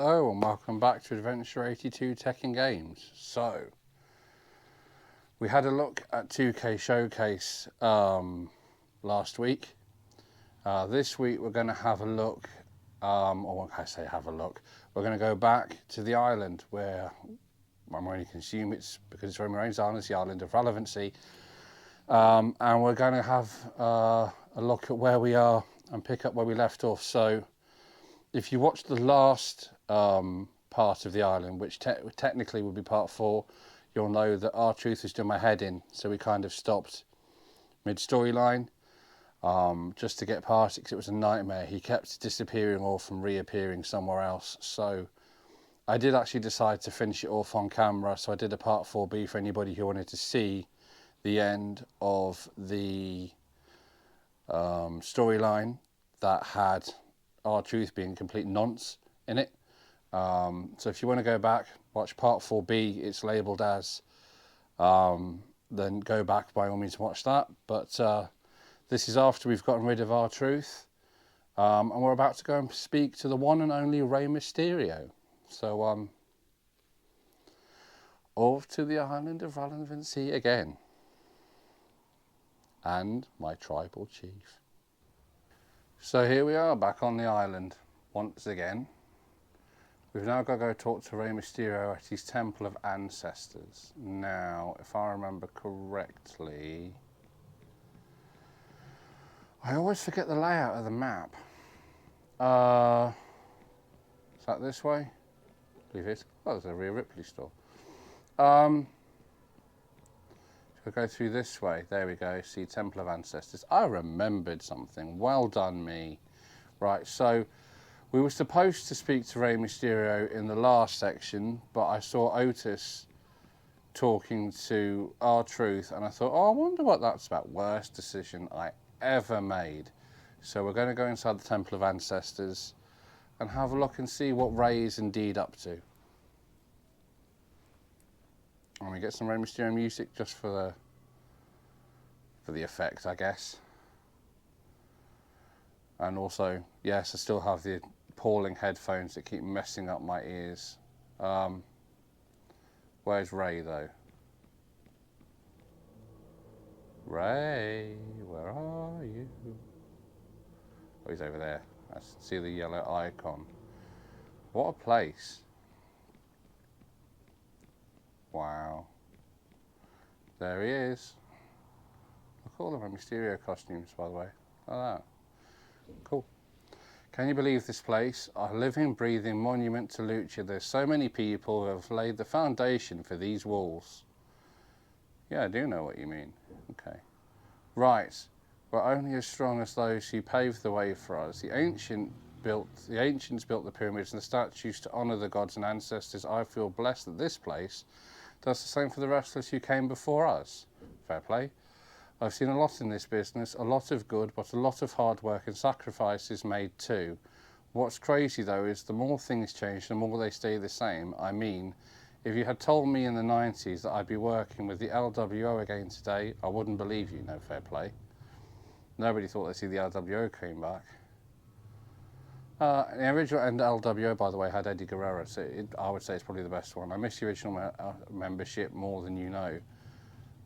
Hello and welcome back to Adventure 82 Tech and Games. So, we had a look at 2K Showcase last week. This week we're going to have a look, or when I say have a look, we're going to go back to the island where I'm only can assume it's because it's Roman Reigns Island, it's the island of relevancy. And we're going to have a look at where we are and pick up where we left off. So, if you watched the last part of the island, which technically would be part 4, you'll know that R-Truth was doing my head in. So we kind of stopped mid-storyline just to get past it because it was a nightmare. He kept disappearing off and reappearing somewhere else. So I did actually decide to finish it off on camera. So I did a part 4B for anybody who wanted to see the end of the storyline that had R-Truth being complete nonce in it. So if you want to go back, watch part 4B, it's labelled as, then go back by all means and watch that. But this is after we've gotten rid of R-Truth, and we're about to go and speak to the one and only Rey Mysterio. So off to the island of relevancy again, and my tribal chief. So here we are back on the island once again. We've now got to go talk to Rey Mysterio at his Temple of Ancestors. Now, if I remember correctly, I always forget the layout of the map. Is that this way? I believe it is. Oh, there's a Rhea Ripley store. We'll go through this way. There we go. See, Temple of Ancestors. I remembered something. Well done, me. Right, so we were supposed to speak to Rey Mysterio in the last section, but I saw Otis talking to R-Truth, and I thought, oh, I wonder what that's about. Worst decision I ever made. So we're going to go inside the Temple of Ancestors and have a look and see what Rey is indeed up to. And we get some Rey Mysterio music just for the effect, I guess. And also, yes, I still have the appalling headphones that keep messing up my ears. Where's Rey, though? Rey, where are you? Oh, he's over there. I see the yellow icon. What a place. Wow. There he is. Look at all of my Mysterio costumes, by the way. Look at that. Cool. Can you believe this place? A living, breathing monument to Lucha. There's so many people who have laid the foundation for these walls. Yeah, I do know what you mean. Okay. Right. We're only as strong as those who paved the way for us. The ancients built the pyramids and the statues to honour the gods and ancestors. I feel blessed that this place does the same for the wrestlers who came before us. Fair play. I've seen a lot in this business, a lot of good, but a lot of hard work and sacrifices made too. What's crazy though is the more things change, the more they stay the same. I mean, if you had told me in the 90s that I'd be working with the LWO again today, I wouldn't believe you, no fair play. Nobody thought they'd see the LWO came back. The original LWO, by the way, had Eddie Guerrero, so I would say it's probably the best one. I miss the original membership more than you know.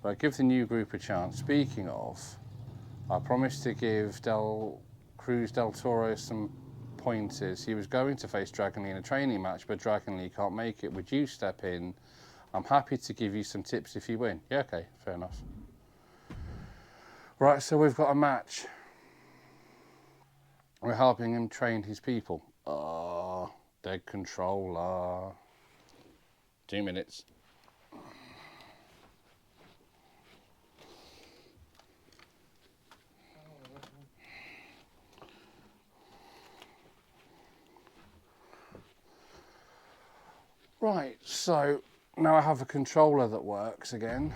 But give the new group a chance. Speaking of, I promised to give Cruz del Toro some pointers. He was going to face Dragon Lee in a training match, but Dragon Lee can't make it. Would you step in? I'm happy to give you some tips if you win. Yeah, okay, fair enough. Right, so we've got a match. We're helping him train his people. Dead controller. 2 minutes. Right, so now I have a controller that works again.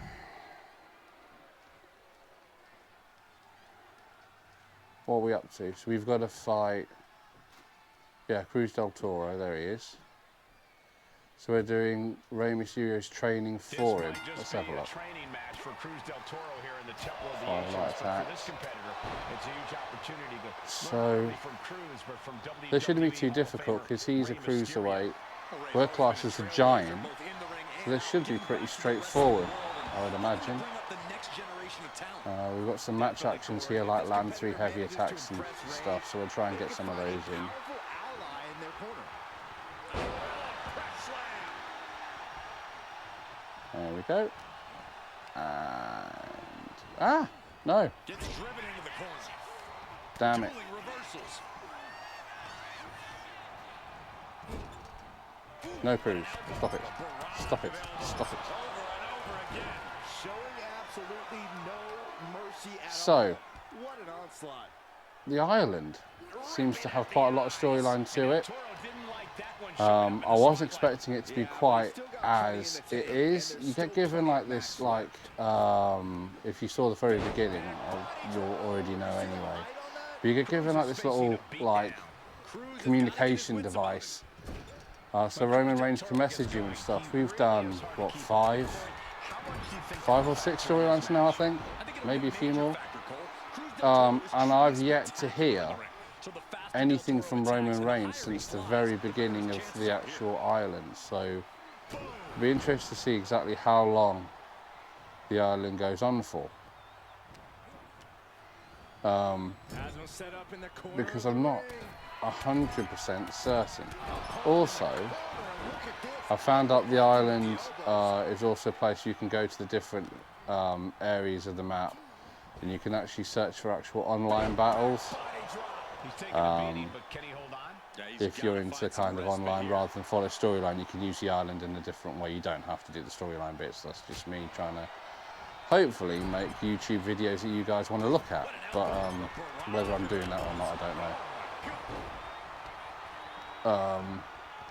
What are we up to? So we've got to fight, yeah, Cruz del Toro, there he is. So we're doing Rey Mysterio's training for him. Let's have a look. Light attacks. So they shouldn't be too difficult because he's a cruiserweight. We're classed as a giant, so this should be pretty straightforward, I would imagine. We've got some match actions here like land 3 heavy attacks and stuff, so we'll try and get some of those in. There we go. And no. Damn it. No Cruz. Stop it. Stop it. Stop it. So, the island seems to have quite a lot of storyline to it. I was expecting it to be quite as it is. You get given like this, like, if you saw the very beginning, you'll already know anyway. But you get given like this little, like, communication device. So Roman Reigns can message you and stuff. We've done, what, 5 or 6 storylines now, I think. Maybe a few more. And I've yet to hear anything from Roman Reigns since the very beginning of the actual island. So it'll be interesting to see exactly how long the island goes on for. Because I'm not 100% certain. Also, I found out the island is also a place you can go to the different areas of the map, and you can actually search for actual online battles. If you're into kind of online rather than follow storyline, you can use the island in a different way. You don't have to do the storyline bits. That's just me trying to hopefully make YouTube videos that you guys want to look at. But whether I'm doing that or not, I don't know.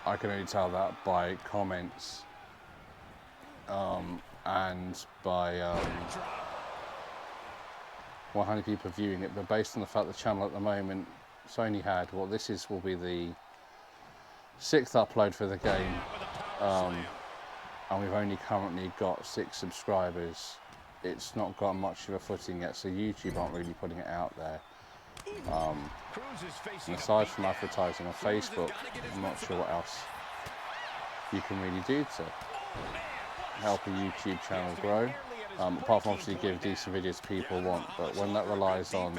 I can only tell that by comments and by how many people are viewing it. But based on the fact the channel at the moment, it's only had, well, this will be the 6th upload for the game, and we've only currently got 6 subscribers. It's not got much of a footing yet, so YouTube aren't really putting it out there. And aside from advertising on Facebook, I'm not sure what else you can really do to help a YouTube channel grow. Apart from obviously give decent videos people want, but when that relies on...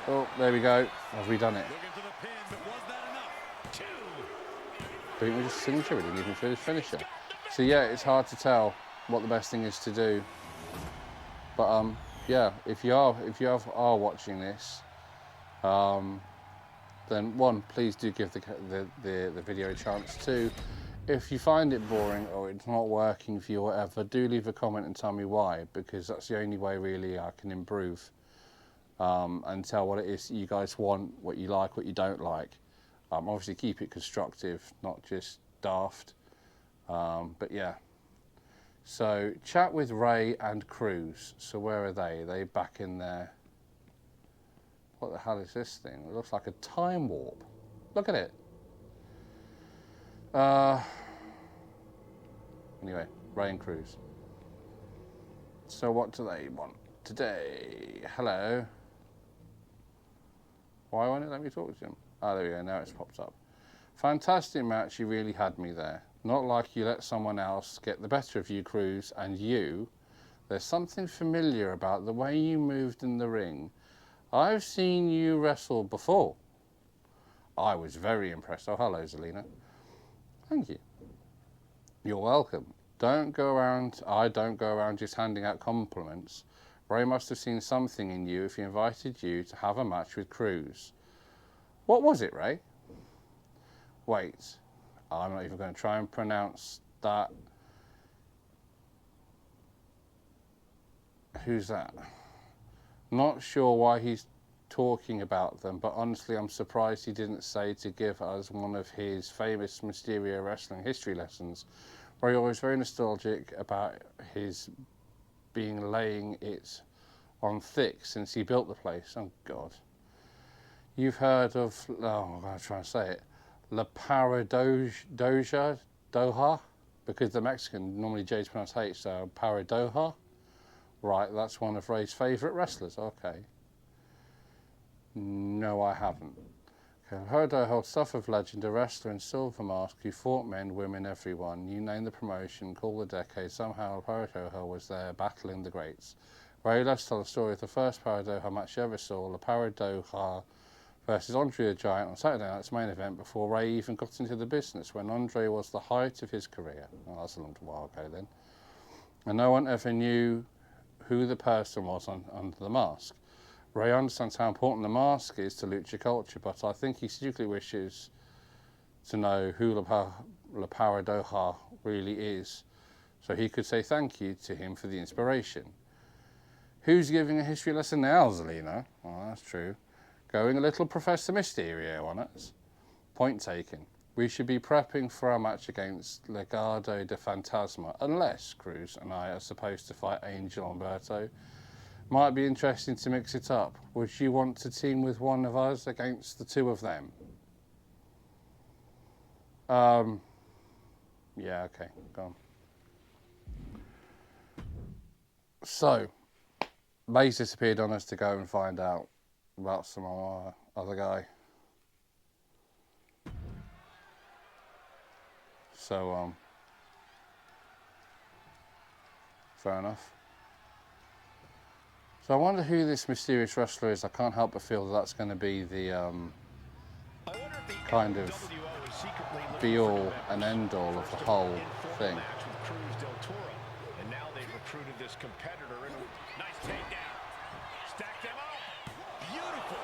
Oh, there we go. Have we done it? Didn't we just signature? We didn't even finish finisher. So yeah, it's hard to tell what the best thing is to do. But yeah, if you are watching this, then 1, please do give the video a chance. 2, if you find it boring or it's not working for you or whatever, do leave a comment and tell me why, because that's the only way really I can improve and tell what it is you guys want, what you like, what you don't like. Obviously keep it constructive, not just daft. But yeah. So chat with Ray and Cruz. So where are they? Are they back in there? What the hell is this thing? It looks like a time warp. Look at it. Anyway, Ray and Cruz. So what do they want today? Hello. Why won't it let me talk to him? Oh, there we go. Now it's popped up. Fantastic match. You really had me there. Not like you let someone else get the better of you, Cruz, and you. There's something familiar about the way you moved in the ring. I've seen you wrestle before. I was very impressed. Oh, hello, Zelina. Thank you. You're welcome. I don't go around just handing out compliments. Ray must have seen something in you if he invited you to have a match with Cruz. What was it, Ray? Wait, I'm not even going to try and pronounce that. Who's that? Not sure why he's talking about them, but honestly I'm surprised he didn't say to give us one of his famous Mysterio wrestling history lessons, where he was very nostalgic about his being laying it on thick since he built the place. Oh God. You've heard of, oh, I'm going to try and say it, Paradoja, Doha, because the Mexican normally J's pronounced H, so Paradoja. Right, that's one of Ray's favourite wrestlers. Okay. No, I haven't. Paradoja holds stuff of legend, a wrestler in silver mask who fought men, women, everyone. You name the promotion, call the decade. Somehow Paradoja was there, battling the greats. Ray loves to tell the story of the first Paradoja match you ever saw, the Paradoja versus Andre the Giant on Saturday night's main event before Ray even got into the business, when Andre was the height of his career. Oh, that's a long while ago then. And no one ever knew who the person was under the mask. Ray understands how important the mask is to lucha culture, but I think he secretly wishes to know who La Paradoja really is, so he could say thank you to him for the inspiration. Who's giving a history lesson now, Zelina? Oh, that's true. Going a little Professor Mysterio on us. Point taken. We should be prepping for our match against Legado de Fantasma, unless Cruz and I are supposed to fight Angel Umberto. Might be interesting to mix it up. Would you want to team with one of us against the two of them? Yeah, okay, go on. So, May's disappeared on us to go and find out about some other guy. So, fair enough. So I wonder who this mysterious wrestler is. I can't help but feel that that's going to be the kind of be-all and end-all of the whole thing. And now they've recruited this competitor in a nice takedown. Stack them up. Beautiful.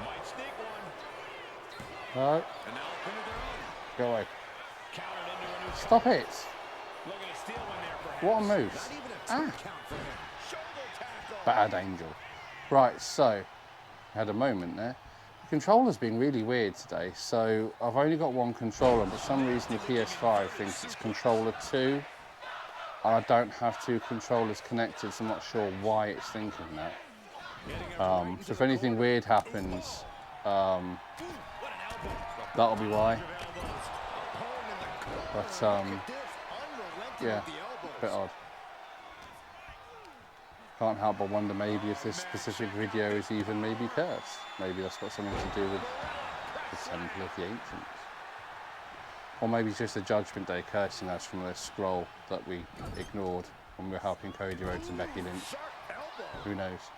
Might sneak one. All right. And now into their own. Go away. Countered into a new Stop it. looking to steal one there, perhaps. What a move. Not even a two count for him. Shoulder tackle. Bad Angel. Right, so, had a moment there. The controller's been really weird today, so I've only got one controller, but for some reason the PS5 thinks it's controller 2. And I don't have two controllers connected, so I'm not sure why it's thinking that. So if anything weird happens, that'll be why. But, yeah, a bit odd. Can't help but wonder maybe if this specific video is even maybe cursed. Maybe that's got something to do with the Temple of the Ancients. Or maybe it's just a Judgment Day cursing us from the scroll that we ignored when we were helping Cody Rhodes and Becky Lynch. Who knows?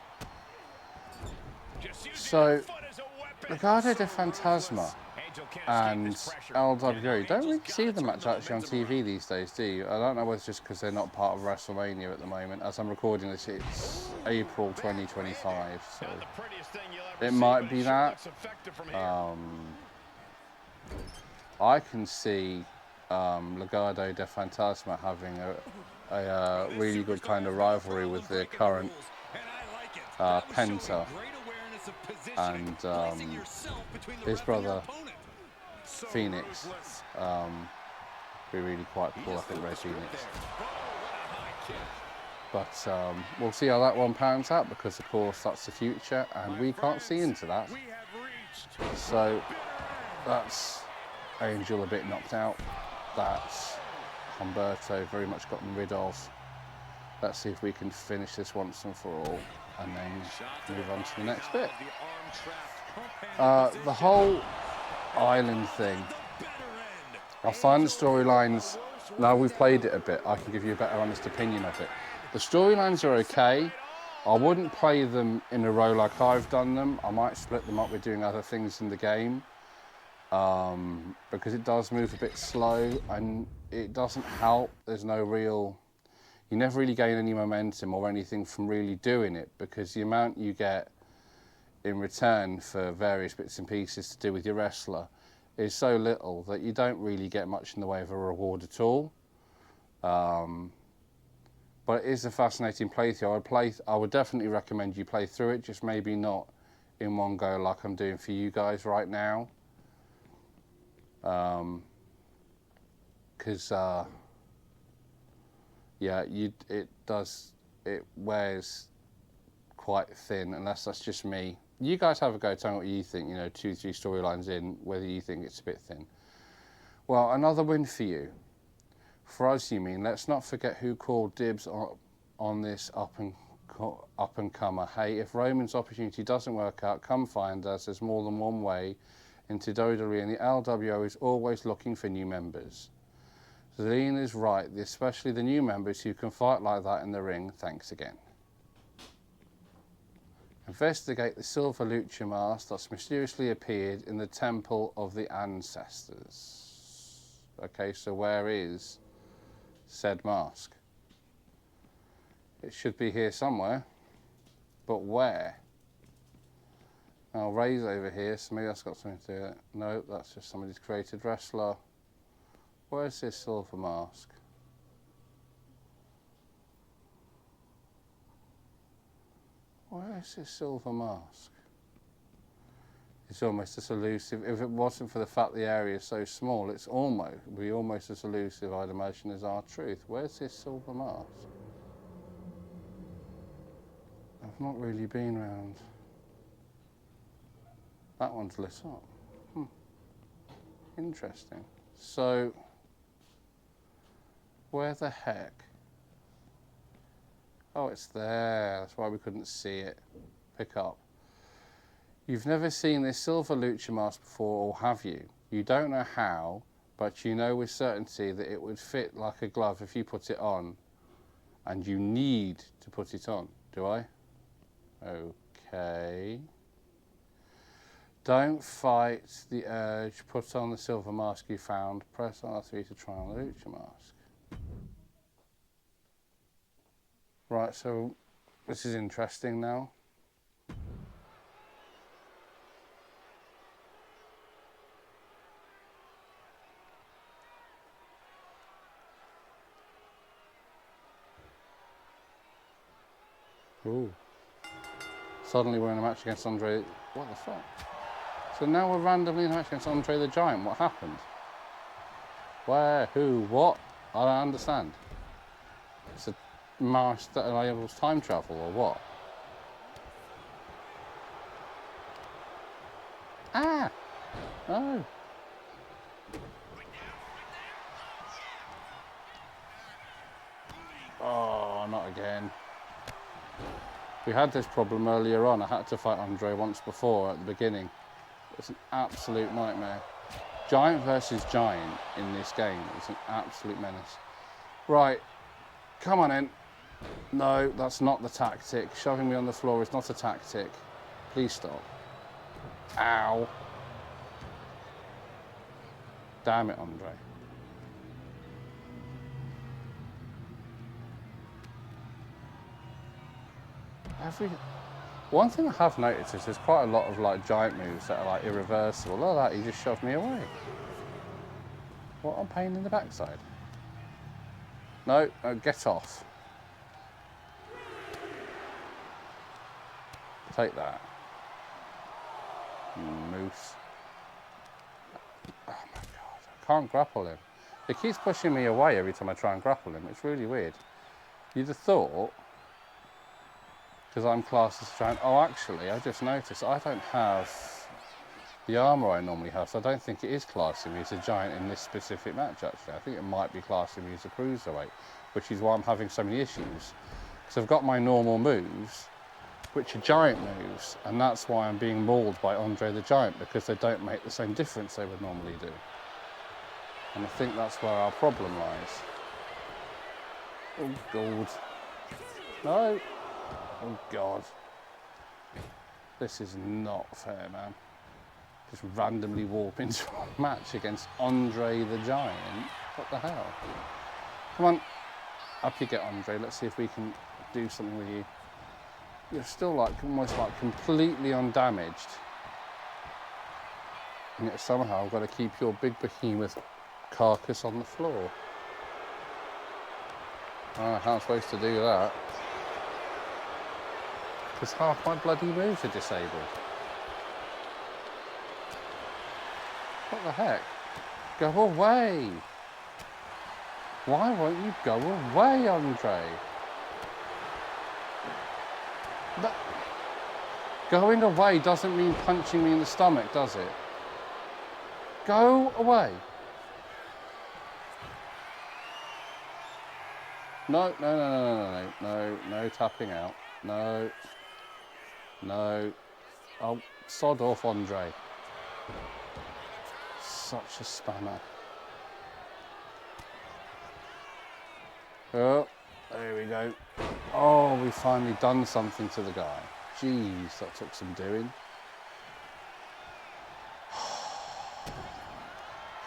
So, Legado de Fantasma and LWO, don't really see the match actually on TV these days, do you? I don't know whether it's just because they're not part of WrestleMania at the moment. As I'm recording this, it's April 2025, so it might be that. I can see Legado de Fantasma having a really good kind of rivalry with their current Penta and his brother Phoenix. Be really quite cool, I think, Ray Phoenix. But we'll see how that one pans out, because of course that's the future and we can't see into that. So that's Angel a bit knocked out. That's Humberto very much gotten rid of. Let's see if we can finish this once and for all and then move on to the next bit. The whole island thing, I find the storylines, now we've played it a bit, I can give you a better honest opinion of it. The storylines are okay. I wouldn't play them in a row like I've done them. I might split them up with doing other things in the game. Because it does move a bit slow and it doesn't help. There's no real, you never really gain any momentum or anything from really doing it, because the amount you get in return for various bits and pieces to do with your wrestler is so little that you don't really get much in the way of a reward at all. But it is a fascinating playthrough. I would definitely recommend you play through it, just maybe not in one go like I'm doing for you guys right now. Because yeah, it wears quite thin, unless that's just me. You guys have a go, tell me what you think, 2-3 storylines in, whether you think it's a bit thin. Well, another win for you. For us, you mean. Let's not forget who called dibs on this up and comer. Hey, if Roman's opportunity doesn't work out, come find us. There's more than one way into WWE, and the LWO is always looking for new members. Zelina is right, especially the new members who can fight like that in the ring. Thanks again. Investigate the silver lucha mask that's mysteriously appeared in the Temple of the Ancestors. Okay, so where is said mask? It should be here somewhere, but where? Now Ray's over here, so maybe that's got something to do with it. No, that's just somebody's created wrestler. Where's this silver mask? Where is this silver mask? It's almost as elusive. If it wasn't for the fact the area is so small, it's be almost as elusive, I'd imagine, as our truth. Where's this silver mask? I've not really been round. That one's lit up. Interesting. So, where the heck? Oh, it's there. That's why we couldn't see it. Pick up. You've never seen this silver lucha mask before, or have you? You don't know how, but you know with certainty that it would fit like a glove if you put it on. And you need to put it on. Do I? Okay. Don't fight the urge. Put on the silver mask you found. Press R3 to try on the lucha mask. Right, so this is interesting now. Ooh. Suddenly we're in a match against Andre. What the fuck? So now we're randomly in a match against Andre the Giant. What happened? Where? Who? What? I don't understand. It's a mask that enables time travel, or what? Ah! Oh. Oh, not again. We had this problem earlier on. I had to fight Andre once before at the beginning. It's an absolute nightmare. Giant versus giant in this game is an absolute menace. Right, come on in. No, that's not the tactic. Shoving me on the floor is not a tactic. Please stop. Ow. Damn it, Andre. One thing I have noticed is there's quite a lot of like giant moves that are like irreversible. Look at that, he just shoved me away. What a pain in the backside. No, get off. Take that. Moose. Oh my god, I can't grapple him. He keeps pushing me away every time I try and grapple him. It's really weird. You'd have thought, because I'm classed as a giant. Oh, actually, I just noticed I don't have the armour I normally have, so I don't think it is classing me as a giant in this specific match, actually. I think it might be classing me as a cruiserweight, which is why I'm having so many issues. Because I've got my normal moves, which are giant moves, and that's why I'm being mauled by Andre the Giant, because they don't make the same difference they would normally do. And I think that's where our problem lies. Oh, God. No. Oh, God. This is not fair, man. Just randomly warp into a match against Andre the Giant. What the hell? Come on. Up you get, Andre. Let's see if we can do something with you. You're still like almost like completely undamaged. And yet somehow I've got to keep your big behemoth carcass on the floor. I don't know how I'm supposed to do that. Because half my bloody moves are disabled. What the heck? Go away! Why won't you go away, Andre? That... Going away doesn't mean punching me in the stomach, does it? Go away. No, no, no, no, no, no, no, no tapping out. No. No. Oh, sod off, Andre. Such a spanner. Oh, there we go. Oh, we finally done something to the guy. Jeez, that took some doing.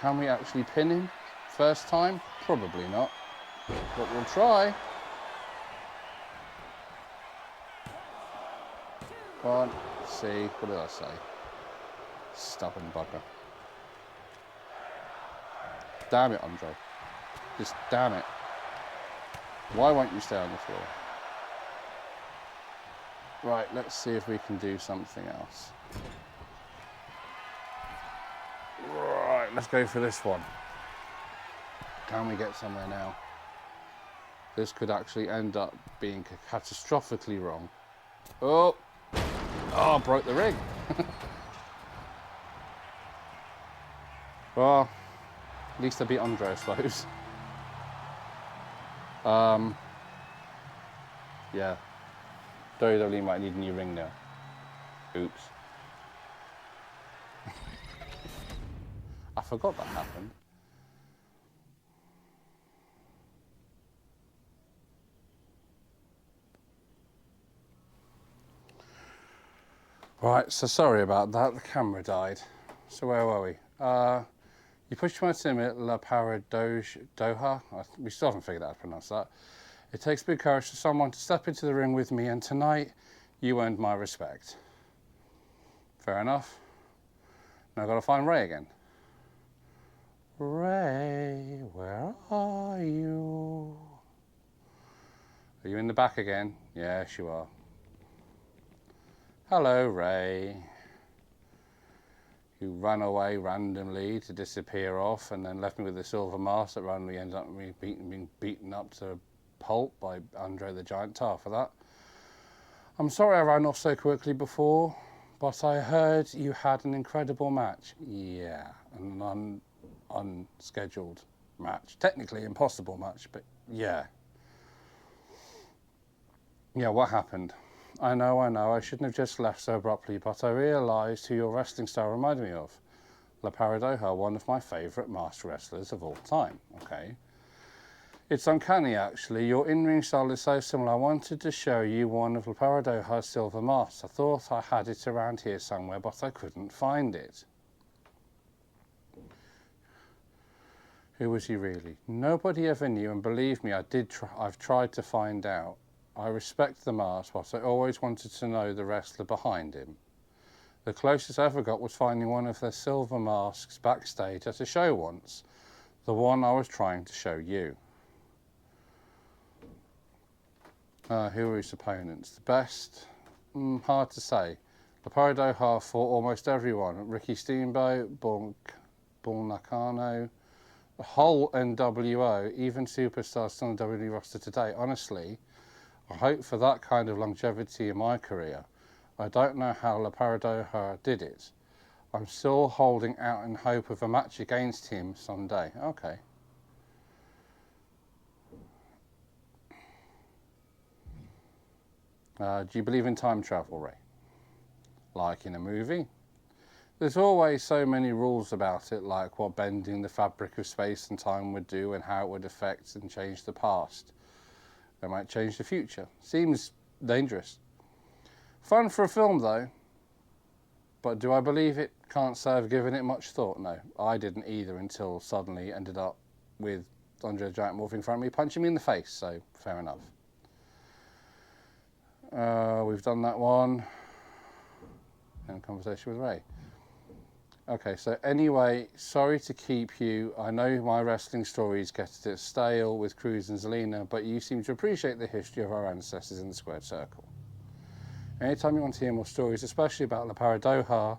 Can we actually pin him? First time? Probably not. But we'll try. One, see, what did I say? Stubborn bugger. Damn it, Andre. Just damn it. Why won't you stay on the floor? Right, let's see if we can do something else. Right, let's go for this one. Can we get somewhere now? This could actually end up being catastrophically wrong. Oh! Oh, broke the ring. Well, at least I beat Andre, I suppose. Yeah. WWE might need a new ring now. Oops. I forgot that happened. Right, so sorry about that. The camera died. So where were we? You pushed my sim at Paradoja. We still haven't figured out how to pronounce that. It takes big courage for someone to step into the ring with me, and tonight you earned my respect. Fair enough. Now I've got to find Ray again. Ray, where are you? Are you in the back again? Yes, you are. Hello, Ray. You ran away randomly to disappear off and then left me with a silver mask that randomly ended up being beaten up to pulp by Andre the Giant. Tar for that. I'm sorry I ran off so quickly before, but I heard you had an incredible match. Yeah, an unscheduled match. Technically impossible match, but yeah. Yeah, what happened? I know, I shouldn't have just left so abruptly, but I realised who your wrestling style reminded me of. Paradoja, one of my favourite master wrestlers of all time. Okay. It's uncanny, actually. Your in-ring style is so similar. I wanted to show you one of Paradoja's silver masks. I thought I had it around here somewhere, but I couldn't find it. Who was he really? Nobody ever knew, and believe me, I've tried to find out. I respect the mask, but I always wanted to know the wrestler behind him. The closest I ever got was finding one of their silver masks backstage at a show once. The one I was trying to show you. Who were his opponents? The best? Hard to say. Paradoja fought almost everyone. Ricky Steamboat, Bull Nakano, the whole NWO, even superstars still on the WWE roster today. Honestly, I hope for that kind of longevity in my career. I don't know how Paradoja did it. I'm still holding out in hope of a match against him someday. Okay. Do you believe in time travel, Ray? Like in a movie? There's always so many rules about it, like what bending the fabric of space and time would do and how it would affect and change the past. They might change the future. Seems dangerous. Fun for a film, though. But do I believe it? Can't say I've given it much thought. No, I didn't either until suddenly ended up with Andre the Giant morphing in front of me, punching me in the face. So fair enough. We've done that one. And conversation with Ray. Okay, so anyway, sorry to keep you. I know my wrestling stories get a bit stale with Cruz and Zelina, but you seem to appreciate the history of our ancestors in the squared circle. Anytime you want to hear more stories, especially about Paradoja,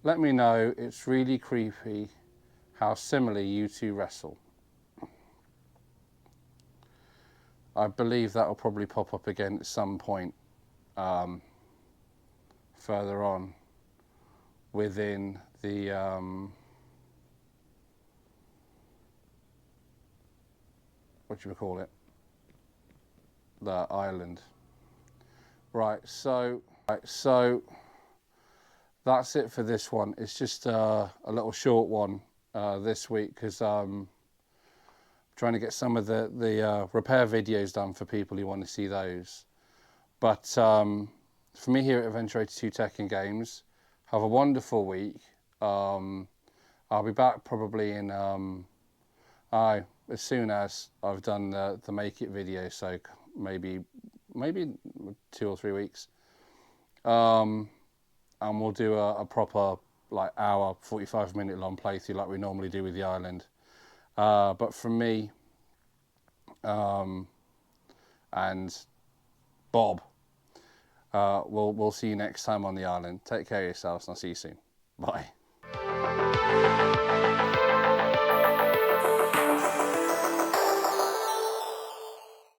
let me know. It's really creepy how similarly you two wrestle. I believe that will probably pop up again at some point further on within the what do you call it? the island. Right, so that's it for this one. It's just a little short one this week because I'm trying to get some of the repair videos done for people who want to see those. But for me here at Adventure 82 Tech and Games, have a wonderful week. I'll be back probably in as soon as I've done the Make It video, so maybe 2 or 3 weeks. And we'll do a proper like hour, 45-minute long playthrough like we normally do with the island. But from me and Bob, we'll see you next time on the island. Take care of yourselves and I'll see you soon. Bye.